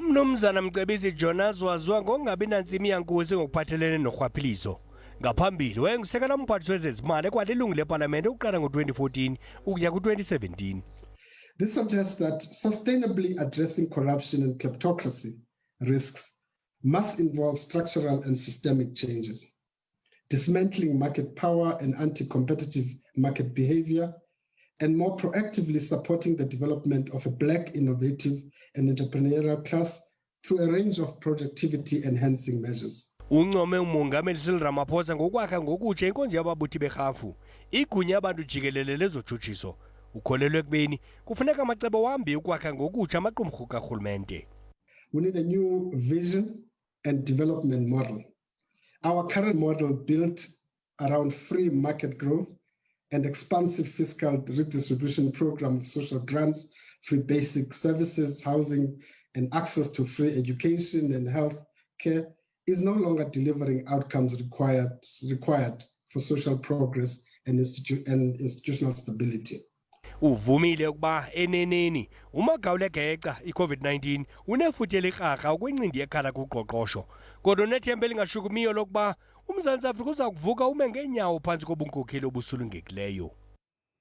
Umnumzana Mcebisi Jonas waziwa ngokungabi nantsimi yankosi ngokuphathelene norhwaphilizo. Ngaphambili wayengusekela umphathi wezezimali ekwalilungu lepalamente ukuqala ngo-2014 ukuya ku-2017. This suggests that sustainably addressing corruption and kleptocracy risks must involve structural and systemic changes, dismantling market power and anti-competitive market behavior, and more proactively supporting the development of a Black, innovative and entrepreneurial class through a range of productivity-enhancing measures. Uncome uMongameli Cyril Ramaphosa ngokwakha ngokutsha inkonzo yababuthi berhafu igunya abantu jikelele lezotshutshiso. Ukholelwe ekubeni kufuneka amacebo wambi ukwakha ngokutsha amaqumrhu karhulumente. We need a new vision and development model. Our current model built around free market growth and expansive fiscal redistribution program of social grants, free basic services, housing, and access to free education and health care is no longer delivering outcomes required for social progress and institutional stability. Uvumile ukuba eneneni umagawule geca i-COVID-19 unefuthe elikrarha ukwincindi ekhala kuqoqosho kodwa unethemba elingashukumiyo lokuba uMzantsi Afrika uza kuvuka ume ngeenyawo phantsi kobunkokheli obusulungekileyo.